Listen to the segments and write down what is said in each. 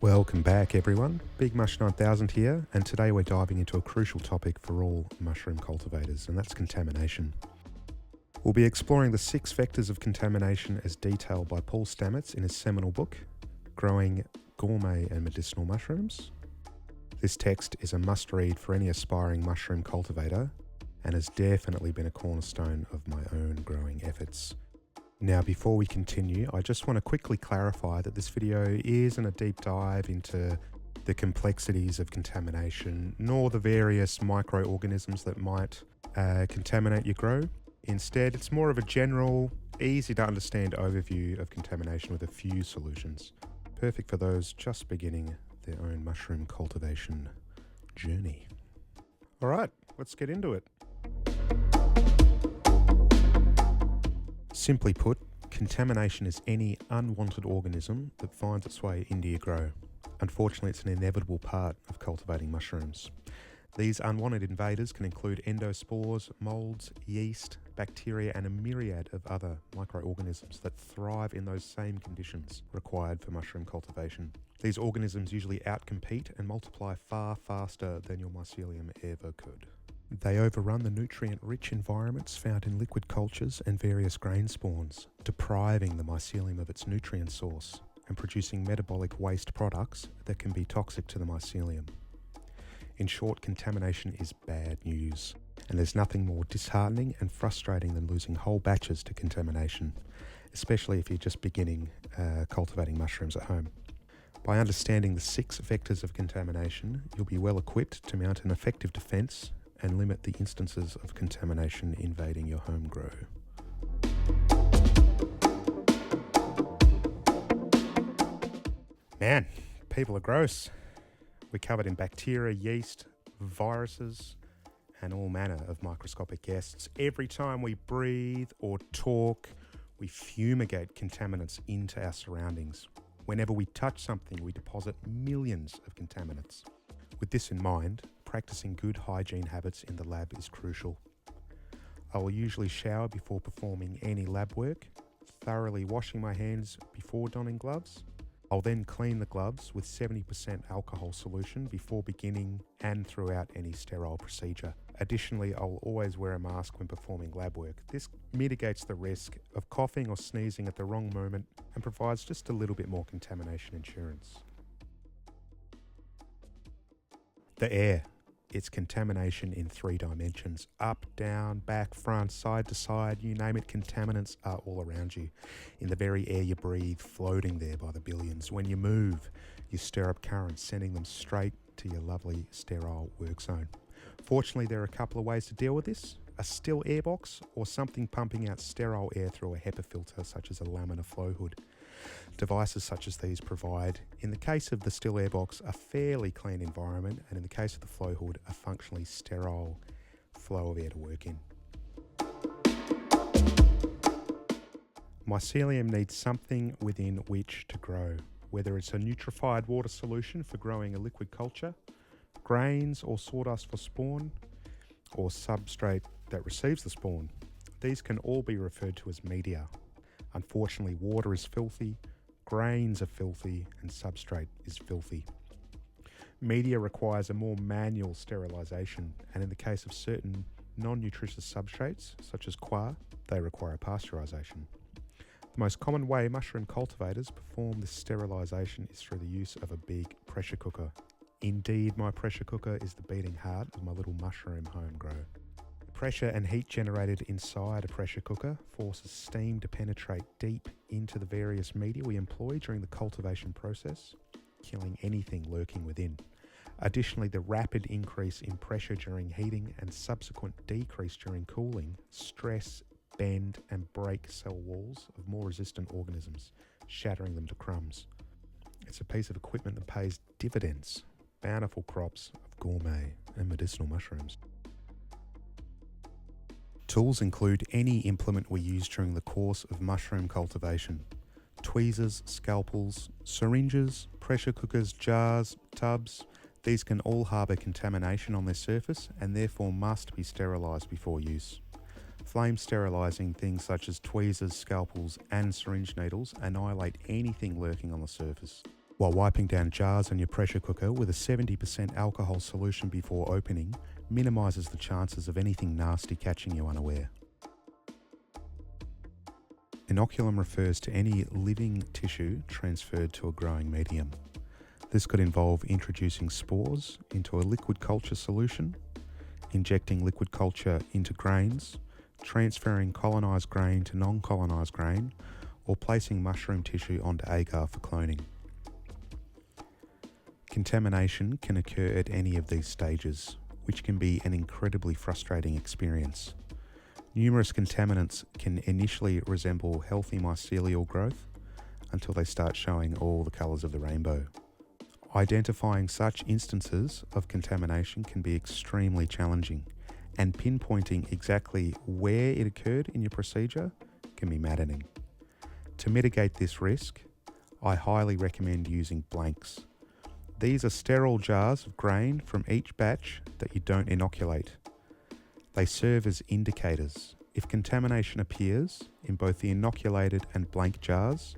Welcome back everyone, Big Mush 9000 here, and today we're diving into a crucial topic for all mushroom cultivators, and that's contamination. We'll be exploring the 6 vectors of contamination as detailed by Paul Stamets in his seminal book, Growing Gourmet and Medicinal Mushrooms. This text is a must-read for any aspiring mushroom cultivator, and has definitely been a cornerstone of my own growing efforts. Now, before we continue, I just want to quickly clarify that this video isn't a deep dive into the complexities of contamination, nor the various microorganisms that might contaminate your grow. Instead, it's more of a general, easy to understand overview of contamination with a few solutions, perfect for those just beginning their own mushroom cultivation journey. All right, let's get into it. Simply put, contamination is any unwanted organism that finds its way into your grow. Unfortunately, it's an inevitable part of cultivating mushrooms. These unwanted invaders can include endospores, molds, yeast, bacteria, and a myriad of other microorganisms that thrive in those same conditions required for mushroom cultivation. These organisms usually outcompete and multiply far faster than your mycelium ever could. They overrun the nutrient-rich environments found in liquid cultures and various grain spawns, depriving the mycelium of its nutrient source and producing metabolic waste products that can be toxic to the mycelium. In short, contamination is bad news, and there's nothing more disheartening and frustrating than losing whole batches to contamination, especially if you're just beginning cultivating mushrooms at home. By understanding the 6 vectors of contamination, you'll be well equipped to mount an effective defense and limit the instances of contamination invading your home grow. Man, people are gross. We're covered in bacteria, yeast, viruses, and all manner of microscopic guests. Every time we breathe or talk, we fumigate contaminants into our surroundings. Whenever we touch something, we deposit millions of contaminants. With this in mind, practicing good hygiene habits in the lab is crucial. I will usually shower before performing any lab work, thoroughly washing my hands before donning gloves. I'll then clean the gloves with 70% alcohol solution before beginning and throughout any sterile procedure. Additionally, I'll always wear a mask when performing lab work. This mitigates the risk of coughing or sneezing at the wrong moment and provides just a little bit more contamination insurance. The air. It's contamination in 3 dimensions. Up, down, back, front, side to side, you name it, contaminants are all around you. In the very air you breathe, floating there by the billions. When you move, you stir up currents, sending them straight to your lovely sterile work zone. Fortunately, there are a couple of ways to deal with this. A still air box or something pumping out sterile air through a HEPA filter such as a laminar flow hood. Devices such as these provide, in the case of the still air box, a fairly clean environment, and in the case of the flow hood, a functionally sterile flow of air to work in. Mycelium needs something within which to grow, whether it's a nutrified water solution for growing a liquid culture, grains or sawdust for spawn, or substrate that receives the spawn. These can all be referred to as media. Unfortunately, water is filthy, grains are filthy, and substrate is filthy. Media requires a more manual sterilisation, and in the case of certain non-nutritious substrates, such as coir, they require pasteurisation. The most common way mushroom cultivators perform this sterilisation is through the use of a big pressure cooker. Indeed, my pressure cooker is the beating heart of my little mushroom home grow. Pressure and heat generated inside a pressure cooker forces steam to penetrate deep into the various media we employ during the cultivation process, killing anything lurking within. Additionally, the rapid increase in pressure during heating and subsequent decrease during cooling stress, bend, and break cell walls of more resistant organisms, shattering them to crumbs. It's a piece of equipment that pays dividends, bountiful crops of gourmet and medicinal mushrooms. Tools include any implement we use during the course of mushroom cultivation. Tweezers, scalpels, syringes, pressure cookers, jars, tubs. These can all harbour contamination on their surface and therefore must be sterilised before use. Flame sterilising things such as tweezers, scalpels and syringe needles annihilate anything lurking on the surface. while wiping down jars on your pressure cooker with a 70% alcohol solution before opening minimises the chances of anything nasty catching you unaware. Inoculum refers to any living tissue transferred to a growing medium. This could involve introducing spores into a liquid culture solution, injecting liquid culture into grains, transferring colonised grain to non-colonised grain, or placing mushroom tissue onto agar for cloning. Contamination can occur at any of these stages, which can be an incredibly frustrating experience. Numerous contaminants can initially resemble healthy mycelial growth until they start showing all the colours of the rainbow. Identifying such instances of contamination can be extremely challenging, and pinpointing exactly where it occurred in your procedure can be maddening. To mitigate this risk, I highly recommend using blanks. These are sterile jars of grain from each batch that you don't inoculate. They serve as indicators. If contamination appears in both the inoculated and blank jars,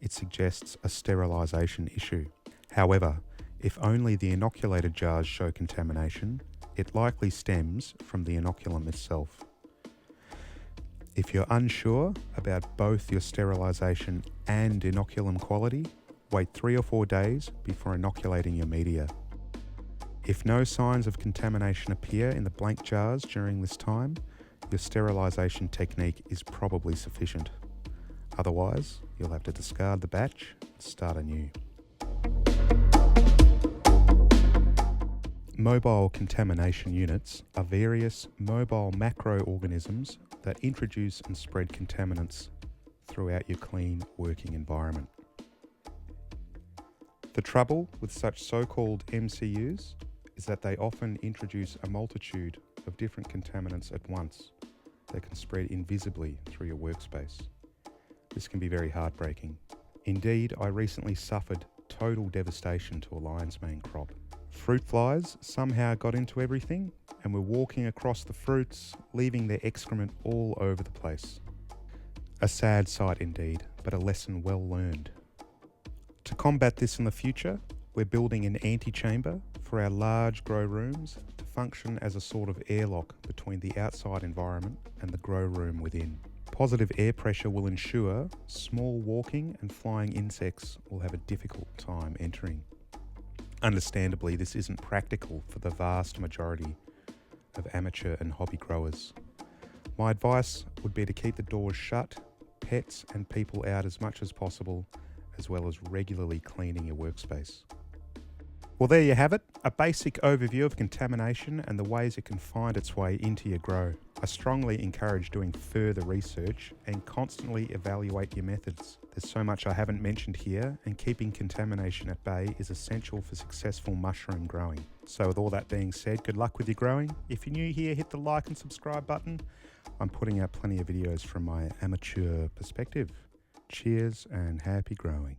it suggests a sterilisation issue. However, if only the inoculated jars show contamination, it likely stems from the inoculum itself. If you're unsure about both your sterilisation and inoculum quality, wait 3 or 4 days before inoculating your media. If no signs of contamination appear in the blank jars during this time, your sterilisation technique is probably sufficient. Otherwise, you'll have to discard the batch and start anew. Mobile contamination units are various mobile macroorganisms that introduce and spread contaminants throughout your clean working environment. The trouble with such so-called MCUs is that they often introduce a multitude of different contaminants at once that can spread invisibly through your workspace. This can be very heartbreaking. Indeed, I recently suffered total devastation to a lion's mane crop. Fruit flies somehow got into everything and were walking across the fruits, leaving their excrement all over the place. A sad sight indeed, but a lesson well learned. To combat this in the future, we're building an antechamber for our large grow rooms to function as a sort of airlock between the outside environment and the grow room within. Positive air pressure will ensure small walking and flying insects will have a difficult time entering. Understandably, this isn't practical for the vast majority of amateur and hobby growers. My advice would be to keep the doors shut, pets and people out as much as possible, as well as regularly cleaning your workspace. Well, there you have it, a basic overview of contamination and the ways it can find its way into your grow. I strongly encourage doing further research and constantly evaluate your methods. There's so much I haven't mentioned here, and keeping contamination at bay is essential for successful mushroom growing. So with all that being said, good luck with your growing. If you're new here, hit the like and subscribe button. I'm putting out plenty of videos from my amateur perspective. Cheers and happy growing.